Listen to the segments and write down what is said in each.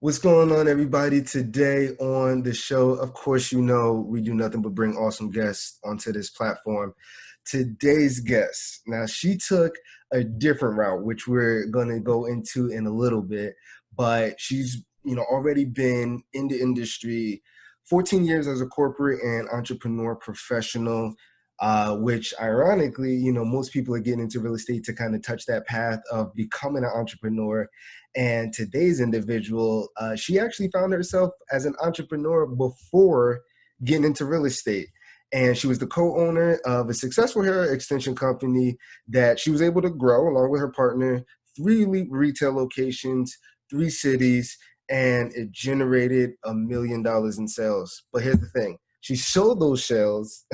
What's going on, everybody? Today on the show, of course, you know, we do nothing but bring awesome guests onto this platform. Today's guest, now she took a different route, which we're going to go into in a little bit, but she's, already been in the industry 14 years as a corporate and entrepreneur professional, which ironically, most people are getting into real estate to kind of touch that path of becoming an entrepreneur. And today's individual, she actually found herself as an entrepreneur before getting into real estate. And she was the co-owner of a successful hair extension company that she was able to grow along with her partner, 3 retail locations, 3 cities, and it generated $1 million in sales. But here's the thing. She sold those shares,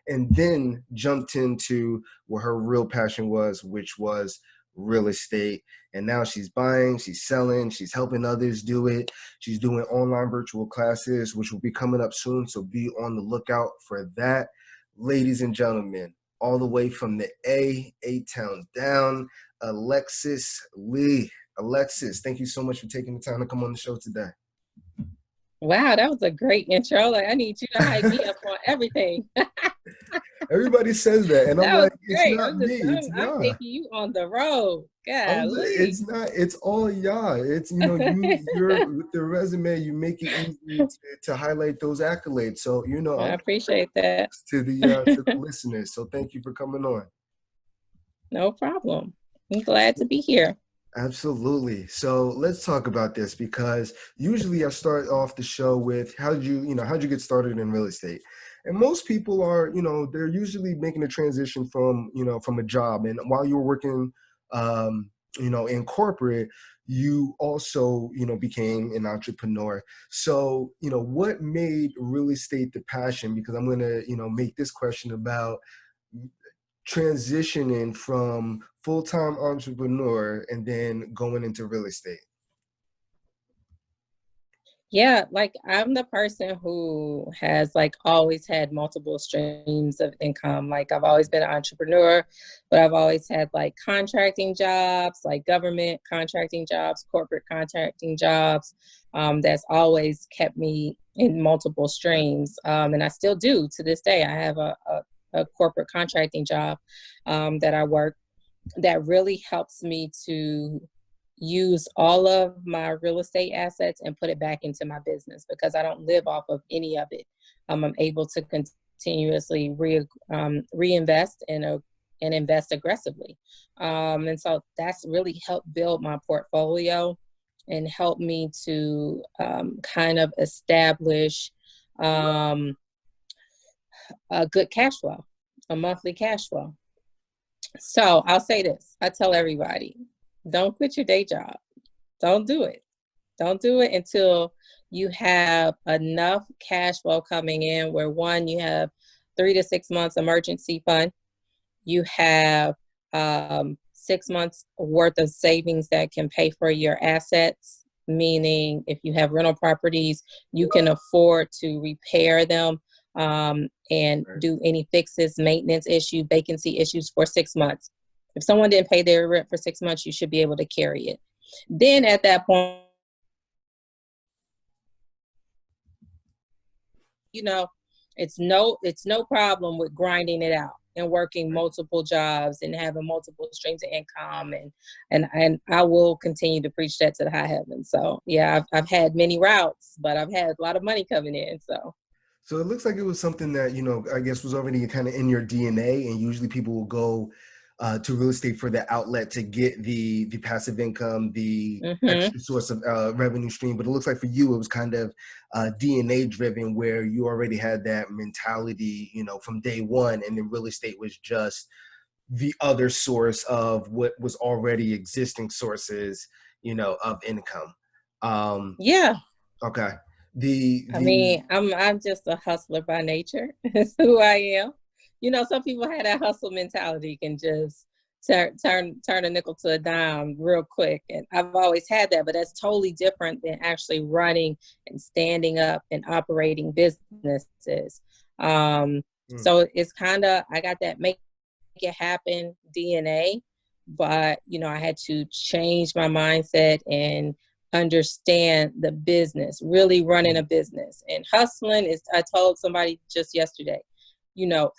and then jumped into what her real passion was, which was real estate. And now she's buying, she's selling, she's helping others do it. She's doing online virtual classes, which will be coming up soon. So be on the lookout for that. Ladies and gentlemen, all the way from the eight towns down, Alexis Lee. Alexis, thank you so much for taking the time to come on the show today. Wow, that was a great intro. Like, I need you to hype me up on everything. Everybody says that, and I'm like, great. It's not me. It's I'm taking you on the road. It's not. It's all y'all. It's you're with the resume. You make it easy to highlight those accolades. So I appreciate that to the listeners. So thank you for coming on. No problem. I'm glad to be here. Absolutely. So let's talk about this, because usually I start off the show with how'd you get started in real estate? And most people are, they're usually making a transition from a job. And while you were working, in corporate, you also, became an entrepreneur. So, what made real estate the passion? Because I'm going to, make this question about transitioning from full-time entrepreneur and then going into real estate. Yeah, like I'm the person who has always had multiple streams of income. Like I've always been an entrepreneur, but I've always had contracting jobs, like government contracting jobs, corporate contracting jobs. That's always kept me in multiple streams. And I still do to this day. I have a corporate contracting job that I work that really helps me to use all of my real estate assets and put it back into my business, because I don't live off of any of it. I'm able to continuously reinvest and invest aggressively. And so that's really helped build my portfolio and help me to kind of establish a good cash flow, a monthly cash flow. So I'll say this, I tell everybody, don't quit your day job. Don't do it. Don't do it until you have enough cash flow coming in where, one, you have 3 to 6 months emergency fund. You have 6 months worth of savings that can pay for your assets, meaning if you have rental properties, you can afford to repair them and do any fixes, maintenance issue, vacancy issues for 6 months. If someone didn't pay their rent for 6 months, you should be able to carry it. Then at that point, it's no problem with grinding it out and working multiple jobs and having multiple streams of income. And I will continue to preach that to the high heavens. So yeah, I've had many routes, but I've had a lot of money coming in. So it looks like it was something that, I guess was already kind of in your DNA, and usually people will go to real estate for the outlet to get the passive income, the extra source of revenue stream. But it looks like for you, it was kind of DNA driven, where you already had that mentality, from day one, and then real estate was just the other source of what was already existing sources, of income. Yeah. Okay. I'm just a hustler by nature. That's who I am. Some people have that hustle mentality, can just turn a nickel to a dime real quick. And I've always had that, but that's totally different than actually running and standing up and operating businesses. So it's kind of, I got that make it happen DNA. but, I had to change my mindset and understand the business, really running a business. And hustling is, I told somebody just yesterday,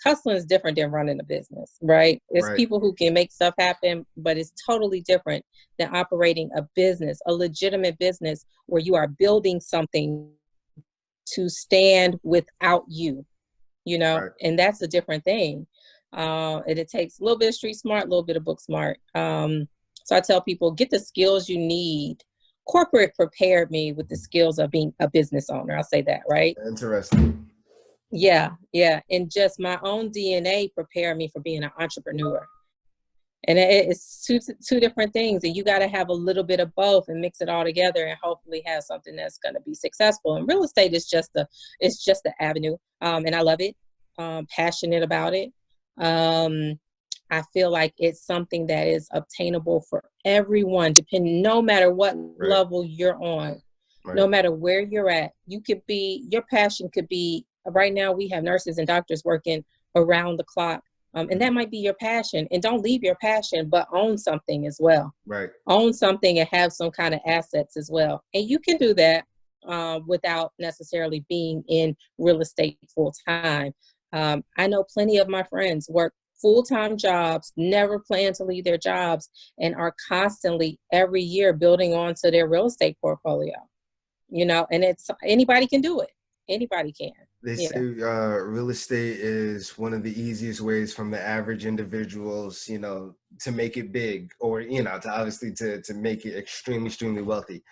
hustling is different than running a business, right? It's Right. people who can make stuff happen, but it's totally different than operating a business, a legitimate business where you are building something to stand without you, Right. and that's a different thing. And it takes a little bit of street smart, a little bit of book smart. So I tell people, get the skills you need. Corporate prepared me with the skills of being a business owner. I'll say that, right? Interesting. Yeah, yeah. And just my own DNA prepared me for being an entrepreneur. And it's two different things. And you got to have a little bit of both and mix it all together and hopefully have something that's going to be successful. And real estate is just the avenue. And I love it. Passionate about it. I feel like it's something that is obtainable for everyone, depending, no matter what Right. level you're on, Right. no matter where you're at. Your passion could be, right now we have nurses and doctors working around the clock. And that might be your passion. And don't leave your passion, but own something as well. Right. Own something and have some kind of assets as well. And you can do that without necessarily being in real estate full time. I know plenty of my friends work full-time jobs, never plan to leave their jobs, and are constantly every year building onto their real estate portfolio. And it's anybody can do it. Anybody can. They Yeah. say real estate is one of the easiest ways from the average individuals, to make it big, or, to obviously to make it extremely, extremely wealthy.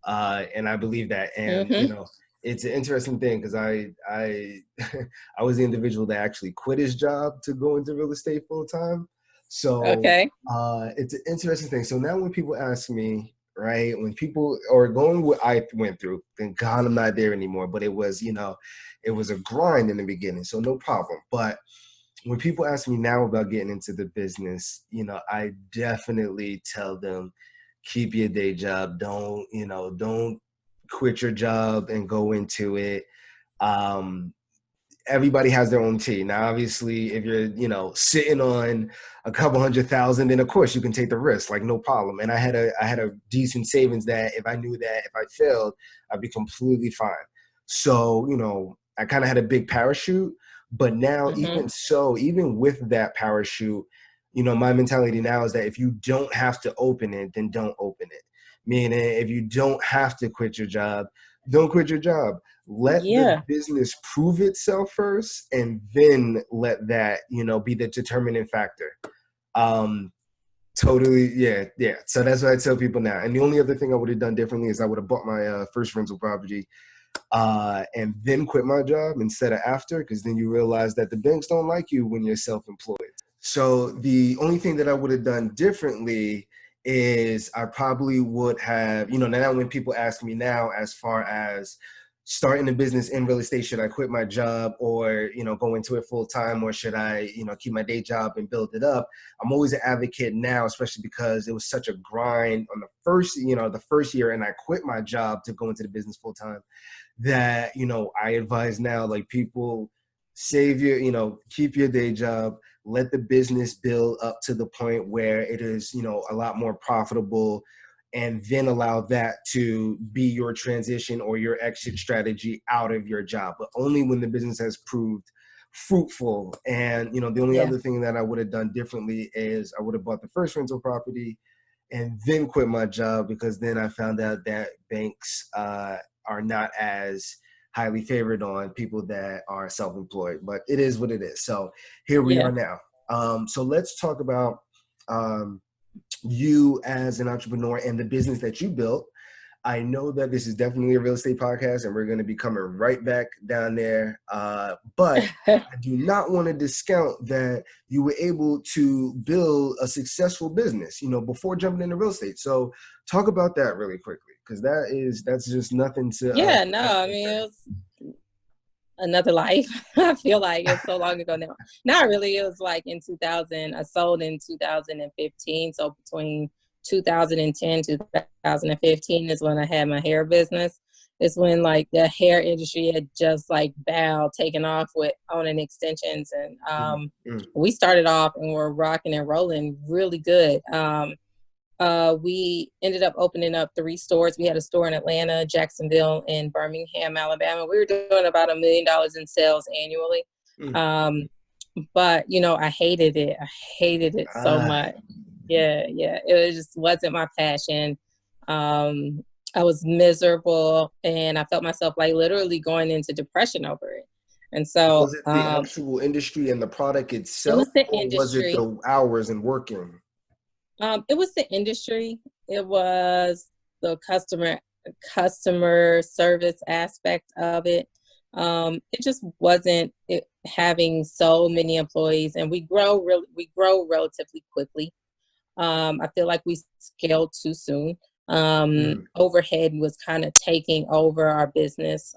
And I believe that. And, it's an interesting thing because I I was the individual that actually quit his job to go into real estate full time. So Okay. it's an interesting thing. So now when people ask me, right, when people are going what I went through, thank God I'm not there anymore, but it was, it was a grind in the beginning. So no problem. But when people ask me now about getting into the business, I definitely tell them, keep your day job. Don't quit your job and go into it. Everybody has their own tea. Now, obviously, if you're, sitting on a couple 100,000, then of course you can take the risk, like no problem. And I had a decent savings that if I knew that if I failed, I'd be completely fine. So, I kind of had a big parachute, but now even with that parachute, my mentality now is that if you don't have to open it, then don't open it. Meaning if you don't have to quit your job, don't quit your job. Let the business prove itself first, and then let that, be the determining factor. Totally. Yeah. So that's what I tell people now. And the only other thing I would have done differently is I would have bought my first rental property and then quit my job instead of after, because then you realize that the banks don't like you when you're self-employed. So the only thing that I would have done differently is I probably would have, now when people ask me now as far as starting a business in real estate, should I quit my job or, go into it full time, or should I, keep my day job and build it up? I'm always an advocate now, especially because it was such a grind on the first year, and I quit my job to go into the business full time, that, I advise now, like, people save keep your day job, let the business build up to the point where it is, a lot more profitable, and then allow that to be your transition or your exit strategy out of your job, but only when the business has proved fruitful. And, the only other thing that I would have done differently is I would have bought the first rental property and then quit my job, because then I found out that banks are not as highly favored on people that are self-employed, but it is what it is. So here we are now. So let's talk about you as an entrepreneur and the business that you built. I know that this is definitely a real estate podcast, and we're going to be coming right back down there. But I do not want to discount that you were able to build a successful business, before jumping into real estate. So talk about that really quickly, because that's just nothing to. I mean, it was another life. I feel like it's so long ago now. Not really. It was like in 2000. I sold in 2015. So between 2010 2015 is when I had my hair business. is when like the hair industry had just like taken off with owning extensions. And we started off and we're rocking and rolling really good. We ended up opening up 3 stores. We had a store in Atlanta, Jacksonville, and Birmingham, Alabama. We were doing about $1 million in sales annually. But, you know, I hated it. I hated it so much. Yeah. It just wasn't my passion. I was miserable and I felt myself like literally going into depression over it. And so was it the actual industry and the product itself, it was the or industry. was it the hours and working? It was the industry. It was the customer service aspect of it. It just wasn't having so many employees, and we grow relatively quickly. I feel like we scaled too soon. Overhead was kind of taking over our business.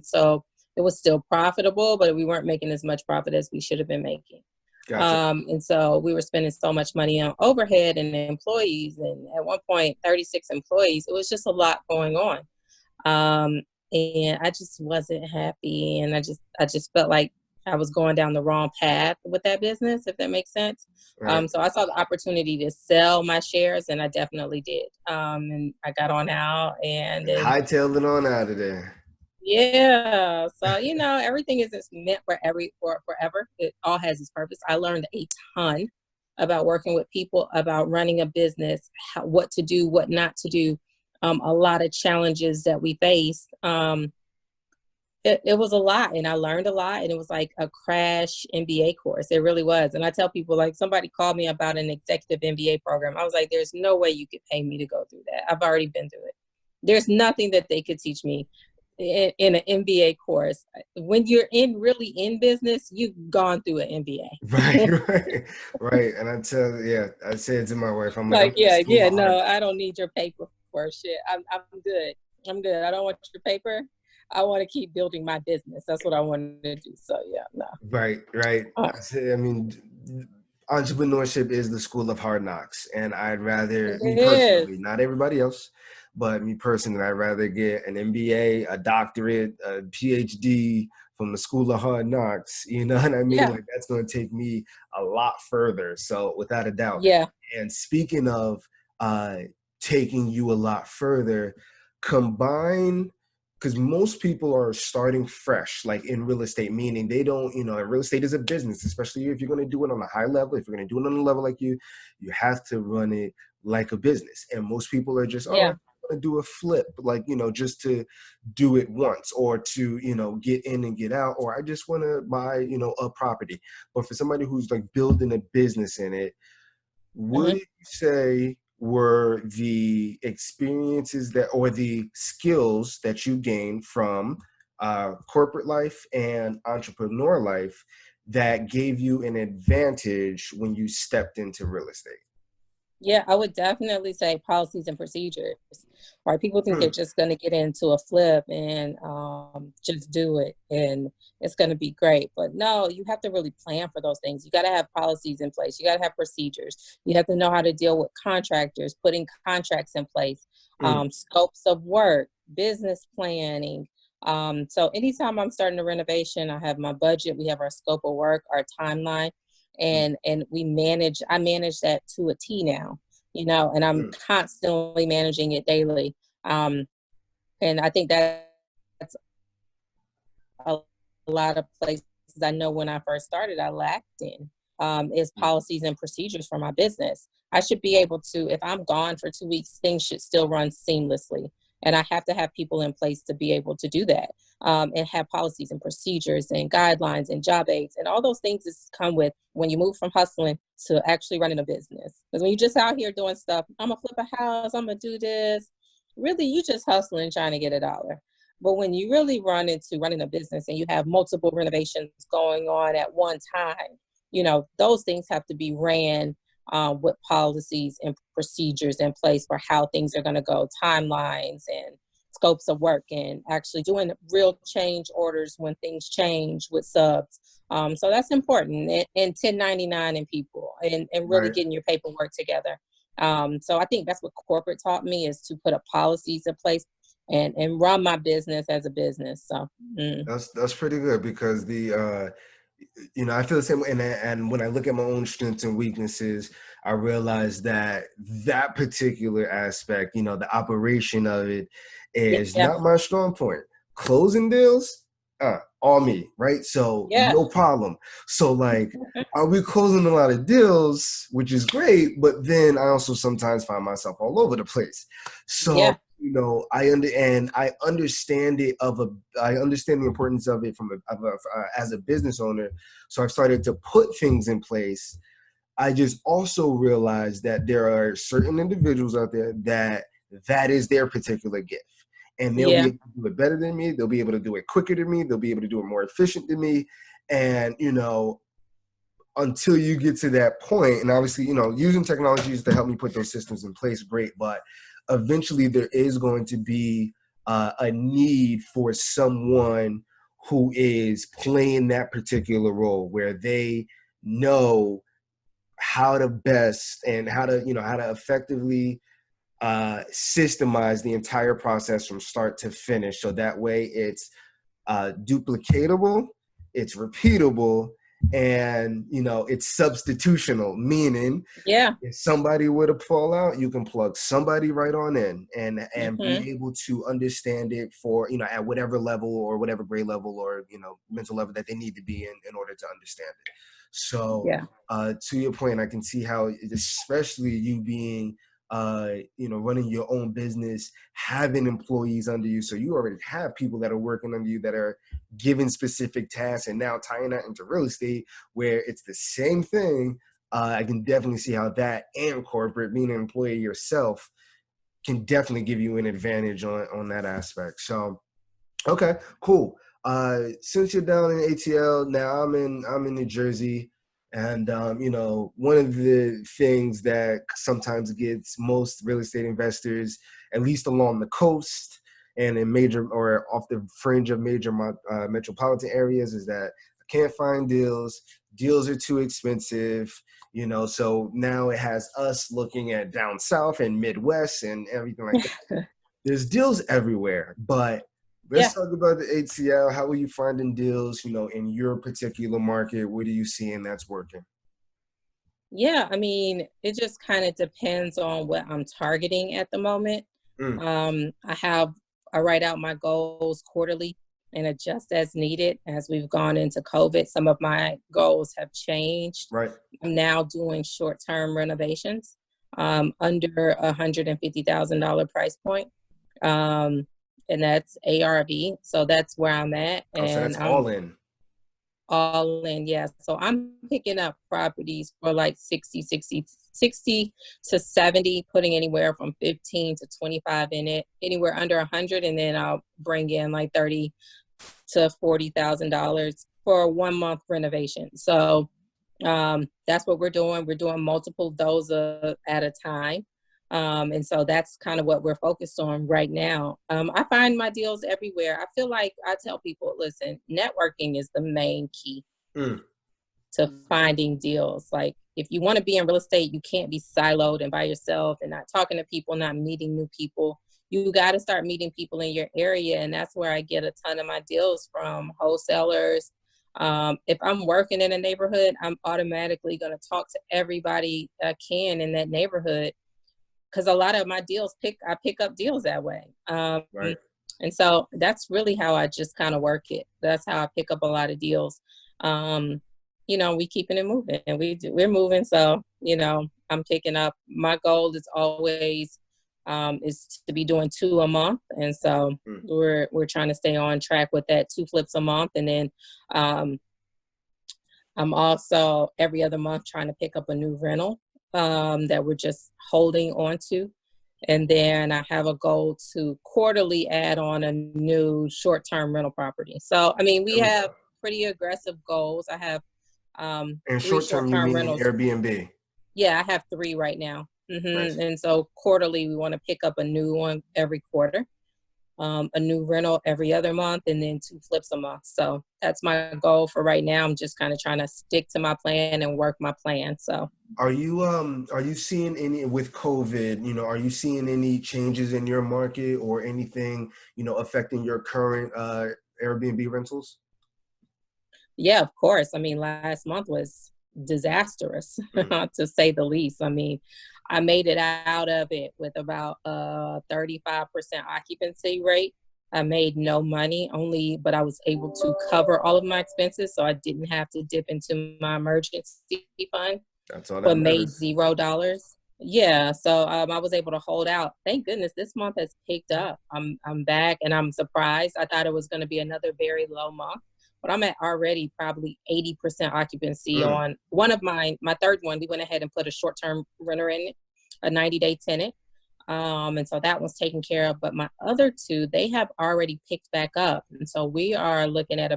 So it was still profitable, but we weren't making as much profit as we should have been making. Gotcha. And so we were spending so much money on overhead and employees, and at one point 36 employees. It was just a lot going on. And I just wasn't happy, and I just felt like I was going down the wrong path with that business, if that makes sense. Right. So I saw the opportunity to sell my shares, and I definitely did. And I got on out and hightailed it on out of there. Yeah. So, you know, everything isn't meant for forever. It all has its purpose. I learned a ton about working with people, about running a business, what to do, what not to do. A lot of challenges that we faced. It was a lot, and I learned a lot, and it was like a crash MBA course. It really was. And I tell people, like, somebody called me about an executive MBA program. I was like, there's no way you could pay me to go through that. I've already been through it. There's nothing that they could teach me in an MBA course. When you're really in business, you've gone through an MBA. Right. And I said to my wife, I'm like, no, I don't need your paper for shit. I'm good. I don't want your paper. I want to keep building my business. That's what I want to do. So yeah, no. Right. I mean, entrepreneurship is the school of hard knocks, and I'd rather, me personally, not everybody else, but me personally, I'd rather get an MBA, a doctorate, a PhD from the school of hard knocks. You know what I mean? Yeah. Like, that's going to take me a lot further. So without a doubt. Yeah. And speaking of taking you a lot further, combine, because most people are starting fresh, like in real estate, meaning they don't, real estate is a business, especially if you're going to do it on a high level. If you're going to do it on a level like you have to run it like a business. And most people are just, I'm going to do a flip, like, just to do it once, or to, get in and get out, or I just want to buy, a property. But for somebody who's like building a business in it, would you say were the experiences or the skills that you gained from corporate life and entrepreneur life that gave you an advantage when you stepped into real estate? Yeah, I would definitely say policies and procedures. Right? People think they're just going to get into a flip and just do it, and it's going to be great. But no, you have to really plan for those things. You got to have policies in place. You got to have procedures. You have to know how to deal with contractors, putting contracts in place, scopes of work, business planning. So anytime I'm starting a renovation, I have my budget. We have our scope of work, our timeline. And I manage that to a T now, and I'm constantly managing it daily. And I think that's a lot of places I know when I first started, I lacked in, is policies and procedures for my business. I should be able to, if I'm gone for 2 weeks, things should still run seamlessly. And I have to have people in place to be able to do that, and have policies and procedures and guidelines and job aids and all those things that come with when you move from hustling to actually running a business. Because when you're just out here doing stuff, I'm going to flip a house, I'm going to do this. Really, you just hustling trying to get $1. But when you really run into running a business and you have multiple renovations going on at one time, those things have to be ran with policies and procedures in place for how things are going to go, timelines and scopes of work, and actually doing real change orders when things change with subs. So that's important, and 1099 and people, and really getting your paperwork together. So I think that's what corporate taught me, is to put up policies in place. and run my business as a business. So that's pretty good, because the I feel the same way. And when I look at my own strengths and weaknesses, I realize that that particular aspect, the operation of it, is yeah, not my strong point. Closing deals, all me, right? So yeah, no problem. So like, are we closing a lot of deals, which is great, but then I also sometimes find myself all over the place. So yeah, I understand it. I understand the importance of it as a business owner. So I've started to put things in place. I just also realized that there are certain individuals out there that is their particular gift, and they'll be yeah, able to do it better than me. They'll be able to do it quicker than me. They'll be able to do it more efficient than me. And until you get to that point, and obviously, using technologies to help me put those systems in place, great. But eventually there is going to be a need for someone who is playing that particular role, where they know how to best and how to effectively systemize the entire process from start to finish. So that way it's duplicatable, it's repeatable, and it's substitutional, meaning yeah. if somebody were to fall out, you can plug somebody right on in and Mm-hmm. be able to understand it for at whatever level or whatever grade level or mental level that they need to be in order to understand it. So Yeah, to your point, I can see how, especially you being running your own business, having employees under you. So you already have people that are working under you that are given specific tasks, and now tying that into real estate where it's the same thing. I can definitely see how that and corporate, being an employee yourself, can definitely give you an advantage on that aspect. So, okay, cool. Since you're down in ATL, now I'm in New Jersey, and one of the things that sometimes gets most real estate investors, at least along the coast and in major or off the fringe of major metropolitan areas, is that I can't find deals. Deals are too expensive. So now it has us looking at down south and Midwest and everything like that. There's deals everywhere, but let's yeah, talk about the ATL. How are you finding deals, in your particular market? What are you seeing that's working? yeah. I mean, it just kind of depends on what I'm targeting at the moment. Mm, I write out my goals quarterly and adjust as needed. As we've gone into COVID, some of my goals have changed. right. I'm now doing short-term renovations under $150,000 price point. And that's ARV. So that's where I'm at. Oh, so And that's all I'm in. all in, yeah. So I'm picking up properties for like 60 to 70, putting anywhere from 15 to 25 in it, anywhere under 100. And then I'll bring in like 30 to $40,000 for a 1 month renovation. So that's what we're doing. We're doing multiple those at a time. And so that's kind of what we're focused on right now. I find my deals everywhere. I feel like I tell people, listen, networking is the main key Mm, to finding deals. Like if you want to be in real estate, you can't be siloed and by yourself and not talking to people, not meeting new people. You got to start meeting people in your area. And that's where I get a ton of my deals from, wholesalers. If I'm working in a neighborhood, I'm automatically going to talk to everybody I can in that neighborhood, because a lot of my deals I pick up deals that way. right. And so that's really how I just kind of work it. That's how I pick up a lot of deals. We keeping it moving, and we're moving. So, I'm picking up. My goal is always is to be doing 2 a month. And so Mm, we're trying to stay on track with that, 2 flips a month. And then I'm also every other month trying to pick up a new rental that we're just holding on to. And then I have a goal to quarterly add on a new short-term rental property. So, I mean, we there we have go. pretty aggressive goals. I have And 3 short term, you short-term mean rentals. Airbnb? Yeah, I have 3 right now. Nice. And so quarterly, we want to pick up a new one every quarter. a new rental every other month, and then 2 flips a month. So that's my goal for right now. I'm just kind of trying to stick to my plan and work my plan. So are you seeing any with COVID, are you seeing any changes in your market or anything, affecting your current Airbnb rentals? yeah, of course. I mean, last month was disastrous to say the least. I mean, I made it out of it with about a 35% occupancy rate. I made no money but I was able to cover all of my expenses. So I didn't have to dip into my emergency fund, That's all that but made matters. $0. Yeah. So I was able to hold out. Thank goodness this month has picked up. I'm back and I'm surprised. I thought it was going to be another very low month, but I'm at already probably 80% occupancy on one of my third one. We went ahead and put a short-term renter in it, a 90-day tenant. And so that one's taken care of. But my other 2, they have already picked back up. And so we are looking at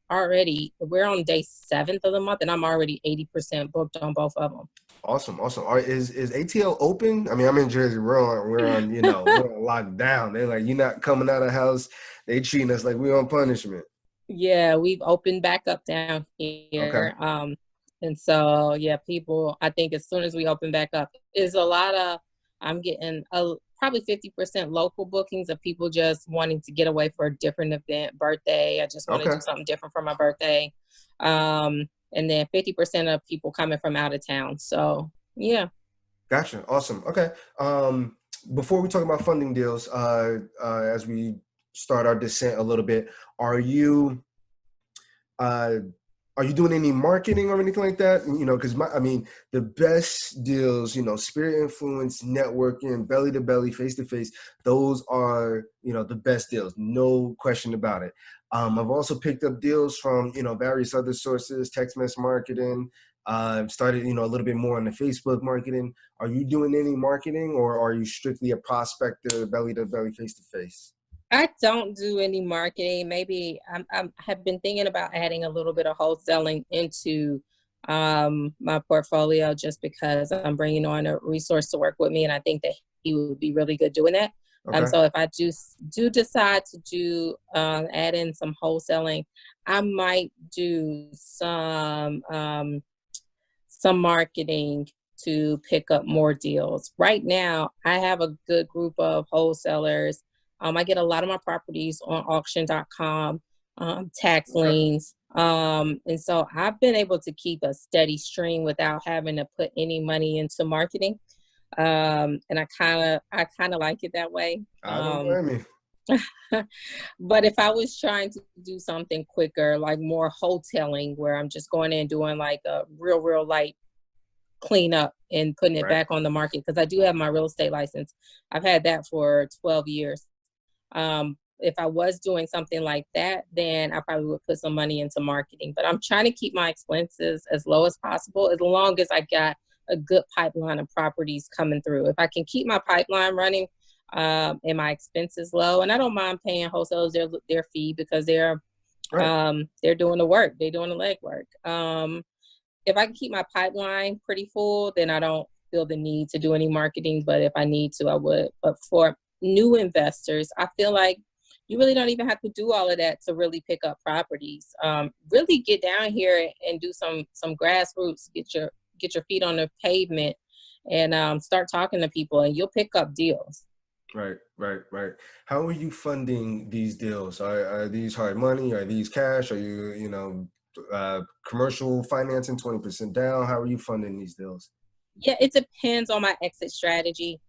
we're on day 7th of the month, and I'm already 80% booked on both of them. Awesome. Is ATL open? I mean, I'm in Jersey. We're on we're on lockdown. They're like, you're not coming out of the house. They treating us like we're on punishment. Yeah, we've opened back up down here. Okay. And so, yeah, people, I think as soon as we open back up, is a lot of, I'm getting probably 50% local bookings of people just wanting to get away for a different event, birthday. I just want to do something different for my birthday. And then 50% of people coming from out of town. So, yeah. Gotcha. Awesome. Okay. Before we talk about funding deals, as we start our descent a little bit, are you doing any marketing or anything like that? Because the best deals, Spirit Influence, networking, belly to belly, face to face, those are, the best deals. No question about it. I've also picked up deals from, various other sources, text message marketing, started, a little bit more on the Facebook marketing. Are you doing any marketing, or are you strictly a prospector, belly to belly, face to face? I don't do any marketing. Maybe I have been thinking about adding a little bit of wholesaling into my portfolio, just because I'm bringing on a resource to work with me, and I think that he would be really good doing that. Okay. So if I do decide to add in some wholesaling, I might do some marketing to pick up more deals. Right now, I have a good group of wholesalers. I get a lot of my properties on auction.com, tax liens. And so I've been able to keep a steady stream without having to put any money into marketing. And I kind of like it that way. I don't blame you. But if I was trying to do something quicker, like more wholesaling, where I'm just going in and doing like a real light cleanup and putting it back on the market, because I do have my real estate license. I've had that for 12 years. If I was doing something like that, then I probably would put some money into marketing. But I'm trying to keep my expenses as low as possible, as long as I got a good pipeline of properties coming through. If I can keep my pipeline running and my expenses low, and I don't mind paying wholesalers their fee, because they're doing the work, they're doing the legwork. If I can keep my pipeline pretty full, then I don't feel the need to do any marketing. But if I need to, I would. But for new investors, I feel like you really don't even have to do all of that to really pick up properties. Really get down here and do some grassroots, get your feet on the pavement, and start talking to people, and you'll pick up deals. Right. How are you funding these deals? Are these hard money? Are these cash? Are you, commercial financing, 20% down? How are you funding these deals? Yeah, it depends on my exit strategy.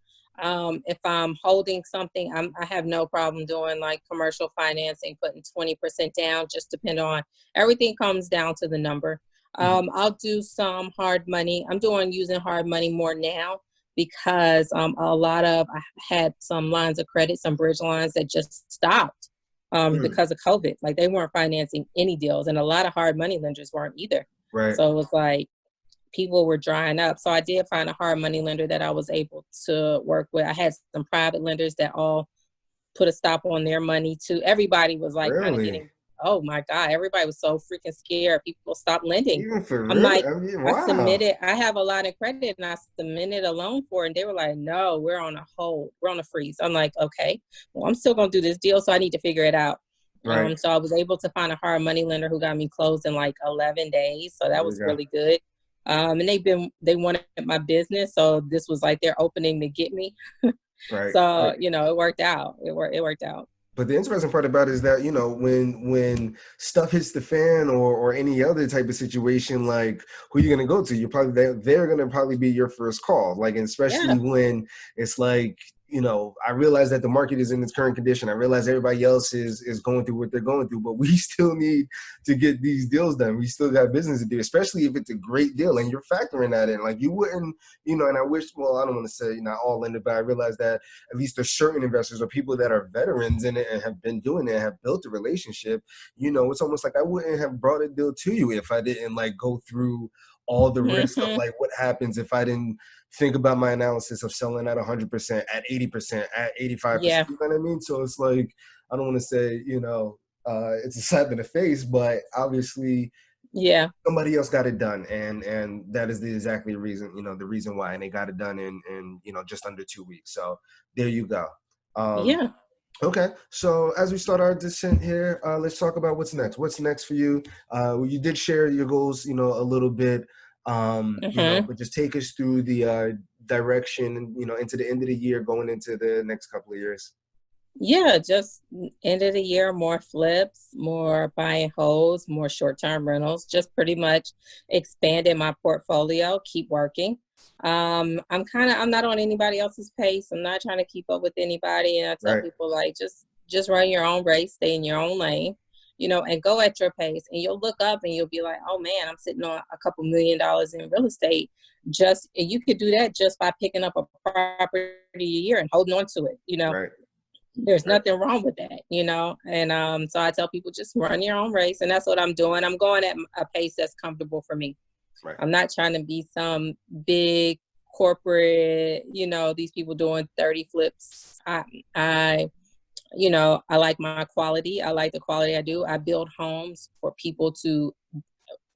If I'm holding something, I have no problem doing like commercial financing, putting 20% down. Just depend on, everything comes down to the number. I'll do some hard money. I'm using hard money more now, because I had some lines of credit, some bridge lines that just stopped because of COVID. Like, they weren't financing any deals, and a lot of hard money lenders weren't either. Right. So it was like, people were drying up. So I did find a hard money lender that I was able to work with. I had some private lenders that all put a stop on their money too. Everybody was like kind of getting oh my God, everybody was so freaking scared. People stopped lending. Even for I'm real? like, I mean, wow. I have a line of credit and I submitted a loan for it. And they were like, no, we're on a hold. We're on a freeze. I'm like, okay, well, I'm still going to do this deal. So I need to figure it out. Right. So I was able to find a hard money lender who got me closed in like 11 days. So that There we was go. really good. And they wanted my business. So this was like their opening to get me. Right. So, Right. it worked out. It worked out. But the interesting part about it is that, when stuff hits the fan or any other type of situation, like, who you're going to go to, they're going to probably be your first call. Like, and especially Yeah. when it's like, I realize that the market is in its current condition. I realize everybody else is going through what they're going through, but we still need to get these deals done. We still got business to do, especially if it's a great deal and you're factoring that in. Like, you wouldn't, and I wish, well, I don't want to say not all in it, but I realize that at least there's certain investors or people that are veterans in it and have been doing it and have built a relationship. It's almost like I wouldn't have brought a deal to you if I didn't like go through all the risk of like what happens if I didn't think about my analysis of selling at 100%, at 80%, at 85%. Yeah. You know what I mean? So it's like, I don't want to say, it's a slap in the face, but obviously Yeah. somebody else got it done, and that is the exactly reason, the reason why, and they got it done in just under 2 weeks. So there you go. Yeah. Okay, so as we start our descent here, let's talk about what's next. What's next for you? You did share your goals, a little bit, but just take us through the direction, into the end of the year, going into the next couple of years. Yeah, just end of the year, more flips, more buying holds, more short-term rentals, just pretty much expanding my portfolio, keep working. I'm not on anybody else's pace. I'm not trying to keep up with anybody. And I tell Right. people like, just run your own race, stay in your own lane, and go at your pace. And you'll look up and you'll be like, oh man, I'm sitting on a couple $1 million in real estate. You could do that just by picking up a property a year and holding on to it, Right. There's nothing wrong with that, and so I tell people just run your own race, and that's what I'm doing. I'm going at a pace that's comfortable for me. Right. I'm not trying to be some big corporate, these people doing 30 flips. I like my quality. I like the quality I do. I build homes for people to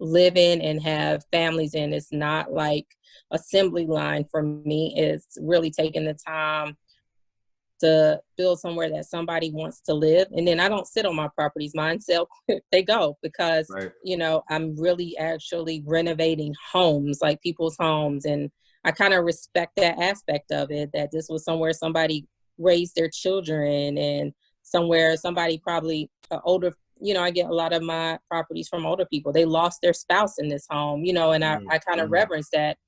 live in and have families in. It's not like assembly line for me. It's really taking the time to build somewhere that somebody wants to live. And then I don't sit on my properties. Mine sell quick. They go because, Right. I'm really actually renovating homes, like people's homes. And I kind of respect that aspect of it, that this was somewhere somebody raised their children and somewhere somebody probably older, I get a lot of my properties from older people. They lost their spouse in this home, and I kind of reverence that.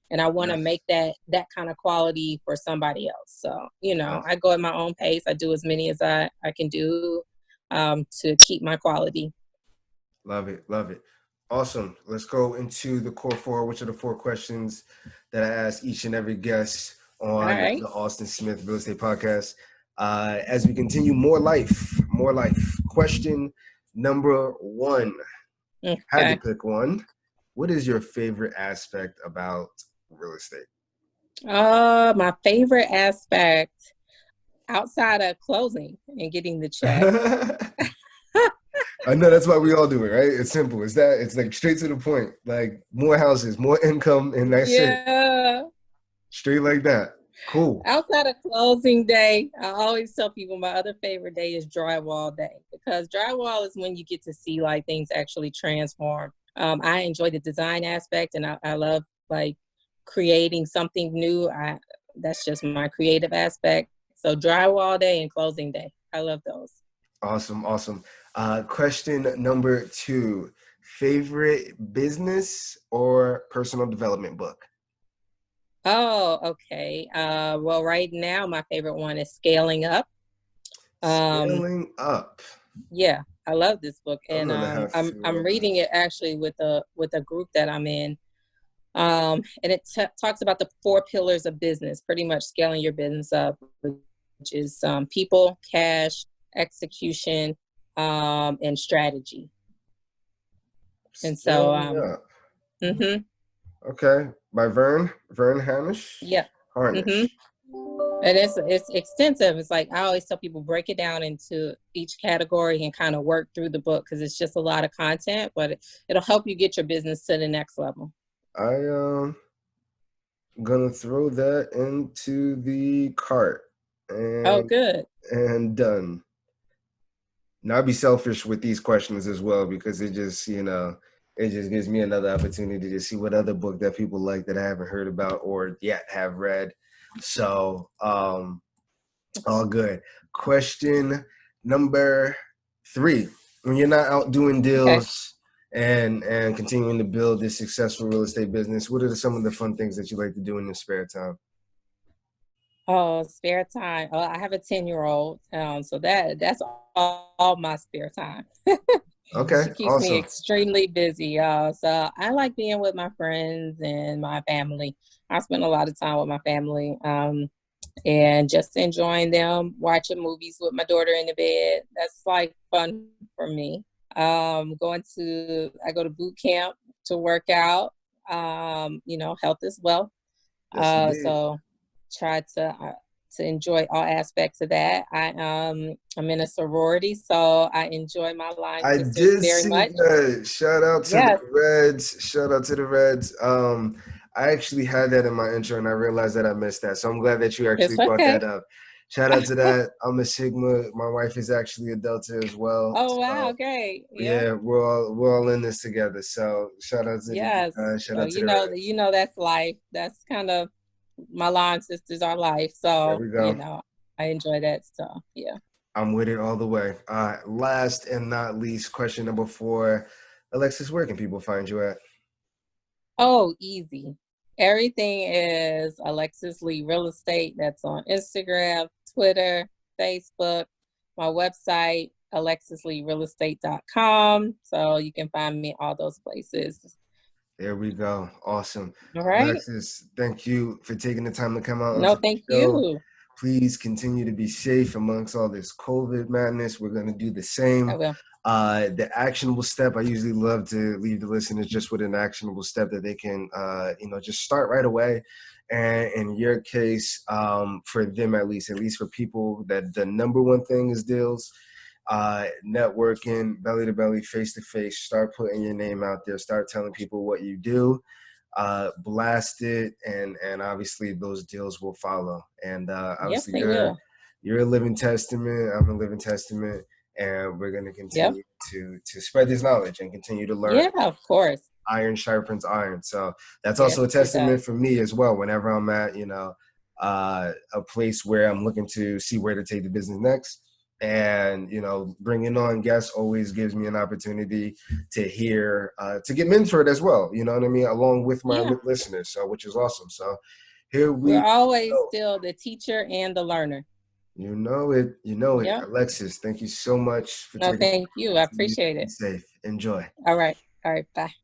And I want to make that kind of quality for somebody else. So, I go at my own pace. I do as many as I can do to keep my quality. Love it. Love it. Awesome. Let's go into the core four, which are the 4 questions that I ask each and every guest on the Austin Smith Real Estate Podcast. As we continue, more life. Question number 1. Okay. Had to pick one. What is your favorite aspect about real estate? My favorite aspect outside of closing and getting the check. I know that's why we all do it, right? It's simple. It's like straight to the point. Like more houses, more income, and that's it. Straight like that. Cool. Outside of closing day, I always tell people my other favorite day is drywall day, because drywall is when you get to see like things actually transform. I enjoy the design aspect, and I love like creating something new. That's just my creative aspect. So drywall day and closing day, I love those. Awesome. Question number 2, favorite business or personal development book? Oh, okay. Well, right now my favorite one is Scaling Up. Scaling Up. Yeah, I love this book, and I'm reading it actually with a group that I'm in. And it talks about the 4 pillars of business, pretty much scaling your business up, which is people, cash, execution, and strategy. And so, Okay, by Vern Harnish. Yeah. Harnish. And it's extensive. It's like I always tell people, break it down into each category and kind of work through the book, because it's just a lot of content, but it'll help you get your business to the next level. I gonna throw that into the cart Oh, and good. done. Now, I'll be selfish with these questions as well, because it just, it just gives me another opportunity to see what other book that people like that I haven't heard about or yet have read. So, all good. Question number 3. When you're not out doing Okay. deals and continuing to build this successful real estate business, what are some of the fun things that you like to do in your spare time? Oh, spare time. Oh, I have a 10-year-old. So that's all my spare time. Okay, She keeps me awesome. extremely busy. So I like being with my friends and my family. I spend a lot of time with my family, and just enjoying them, watching movies with my daughter in the bed. That's like fun for me. I go to boot camp to work out. Health is wealth. Yes, indeed. So try to enjoy all aspects of that. I'm in a sorority, so I enjoy my line I sisters did very see much. that. Shout out to the Yes, Reds. Shout out to the Reds. I actually had that in my intro and I realized that I missed that. So I'm glad that you actually it's brought that okay. up. Shout out to that. I'm a Sigma. My wife is actually a Delta as well. Oh wow, So great. Yep. yeah, we're all in this together. So shout out to Yes. shout So out to the Reds. that's life. That's kind of my line sisters are life. There So, we go. I enjoy that stuff. Yeah. I'm with it all the way. Last and not least, question number 4. Alexis, where can people find you at? Oh, easy. Everything is Alexis Lee Real Estate. That's on Instagram, Twitter, Facebook, my website, alexisleerealestate.com. So you can find me all those places. There we go. Awesome. All right. Alexis, thank you for taking the time to come out No, onto the thank show. you. Please continue to be safe amongst all this COVID madness. We're going to do the I same. will. The actionable step, I usually love to leave the listeners just with an actionable step that they can, just start right away. And in your case, for them at least for people, that the number one thing is deals. Networking, belly to belly, face to face. Start putting your name out there. Start telling people what you do. Blast it, and obviously those deals will follow. And Yes, obviously they will. you're a living testament. I'm a living testament, and we're going to Yep. continue to spread this knowledge and continue to learn. Yeah, of course. Iron sharpens iron. So that's Yes, also a it does. testament for me as well. Whenever I'm at, a place where I'm looking to see where to take the business next. And, bringing on guests always gives me an opportunity to hear, to get mentored as well. You know what I mean? Along with my Yeah. listeners. So, which is awesome. So here We're we always go. still the teacher and the learner. You know it. You know it. Yep. Alexis, thank you so much for No, taking the thank time. you. I Continue to appreciate be it. safe. Enjoy. All right. All right. Bye.